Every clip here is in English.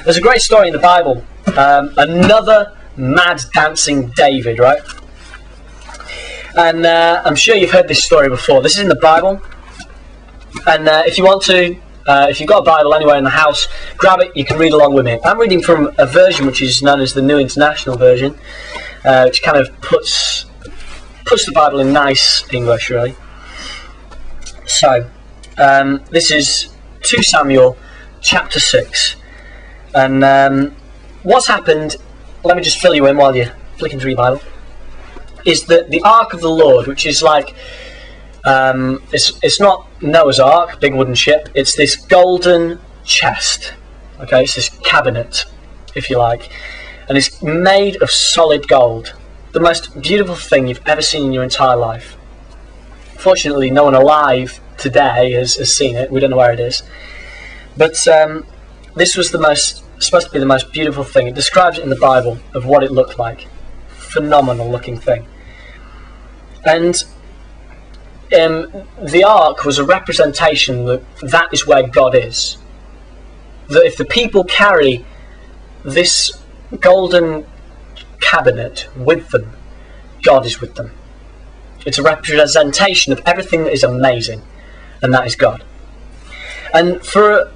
There's a great story in the Bible. Another mad dancing David, right? And I'm sure you've heard this story before. This is in the Bible. And if you want to, if you've got a Bible anywhere in the house, grab it, you can read along with me. I'm reading from a version which is known as the New International Version, which kind of puts the Bible in nice English, really. So, this is 2 Samuel chapter 6. And what's happened, let me just fill you in while you're flicking through your Bible, is that the Ark of the Lord, which is like, it's not Noah's Ark, big wooden ship, it's this golden chest, okay, it's this cabinet, if you like, and it's made of solid gold, the most beautiful thing you've ever seen in your entire life. Fortunately, no one alive today has seen it, we don't know where it is, but this was supposed to be the most beautiful thing. It describes it in the Bible of what it looked like. Phenomenal looking thing. And the ark was a representation that is where God is. That if the people carry this golden cabinet with them, God is with them. It's a representation of everything that is amazing, and that is God. And for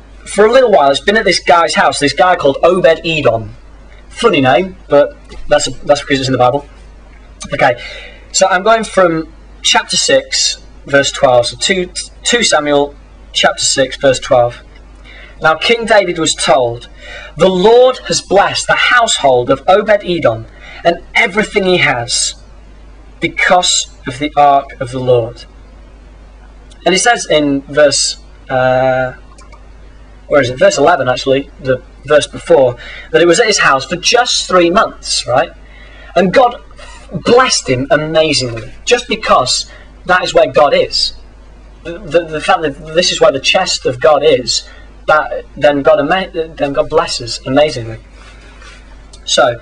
a little while, it's been at this guy's house, this guy called Obed-Edom. Funny name, but that's because it's in the Bible. Okay, so I'm going from chapter 6, verse 12. So 2 Samuel chapter 6, verse 12. Now King David was told, "The Lord has blessed the household of Obed-Edom and everything he has, because of the ark of the Lord." And it says in verse... where is it? Verse 11, actually, the verse before, that it was at his house for just 3 months, right? And God blessed him amazingly, just because that is where God is. The fact that this is where the chest of God is, then God blesses amazingly. So,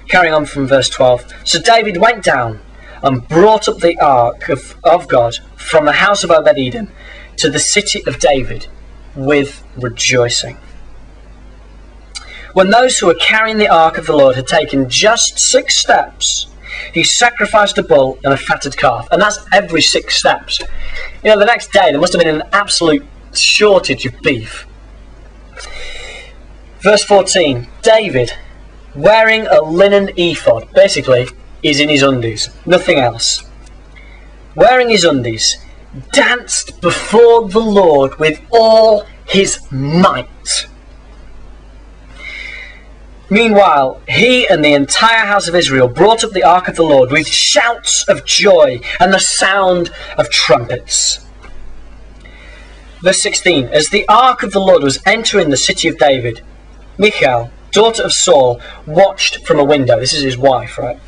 carrying on from verse 12. So David went down and brought up the ark of God from the house of Obed-Edom to the city of David, with rejoicing. When those who were carrying the ark of the Lord had taken just 6 steps, he sacrificed a bull and a fatted calf. And that's every 6 steps. You know, the next day there must have been an absolute shortage of beef. Verse 14, David, wearing a linen ephod, basically is in his undies, nothing else, wearing his undies, danced before the Lord with all his might. Meanwhile, he and the entire house of Israel brought up the ark of the Lord with shouts of joy and the sound of trumpets. Verse 16, as the ark of the Lord was entering the city of David, Michal, daughter of Saul, watched from a window. This is his wife, right?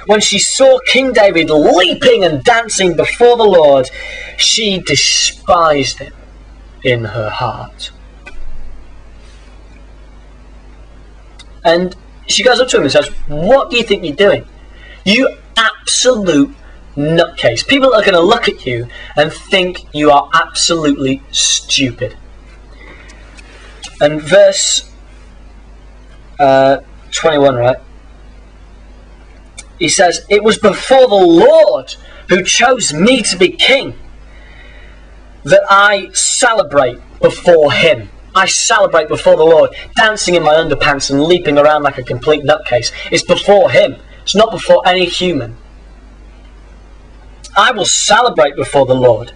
When she saw King David leaping and dancing before the Lord, she despised him in her heart. And she goes up to him and says, "What do you think you're doing? You absolute nutcase. People are going to look at you and think you are absolutely stupid." And verse 21, right? He says, "It was before the Lord who chose me to be king that I celebrate before him." I celebrate before the Lord, dancing in my underpants and leaping around like a complete nutcase. It's before him. It's not before any human. I will celebrate before the Lord,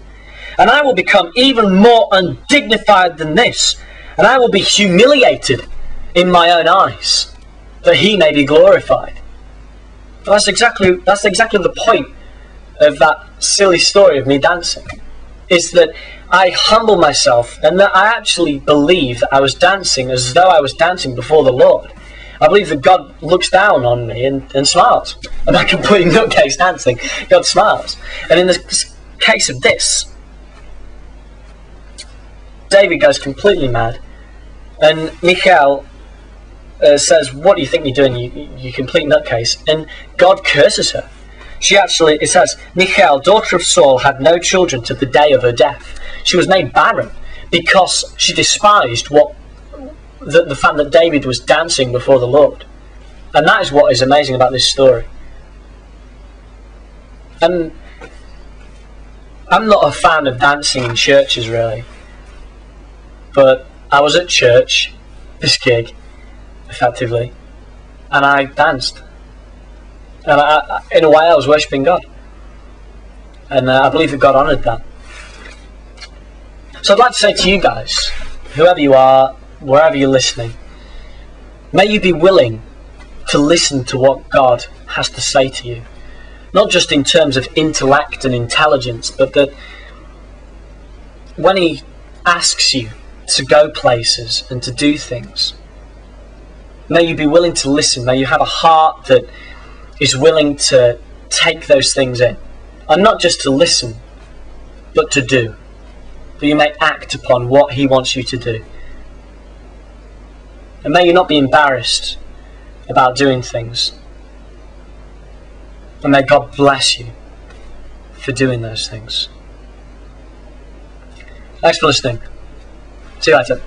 and I will become even more undignified than this, and I will be humiliated in my own eyes, that he may be glorified. But that's exactly the point of that silly story of me dancing, is that I humble myself, and that I actually believe that I was dancing as though I was dancing before the Lord. I believe that God looks down on me and smiles. And I can put in nutcase dancing, God smiles. And in the case of this, David goes completely mad, and Michal says, "What do you think you're doing, you complete nutcase?" And God curses her. It says, Michal, daughter of Saul, had no children to the day of her death. She was made barren because she despised what the fact that David was dancing before the Lord. And that is what is amazing about this story. And I'm not a fan of dancing in churches, really. But I was at church, this gig, effectively, and I danced. And in a way I was worshipping God. And I believe that God honoured that. So I'd like to say to you guys, whoever you are, wherever you're listening, may you be willing to listen to what God has to say to you. Not just in terms of intellect and intelligence, but that when He asks you to go places and to do things, may you be willing to listen. May you have a heart that is willing to take those things in. And not just to listen, but to do. That you may act upon what He wants you to do. And may you not be embarrassed about doing things. And may God bless you for doing those things. Thanks for listening. See you later.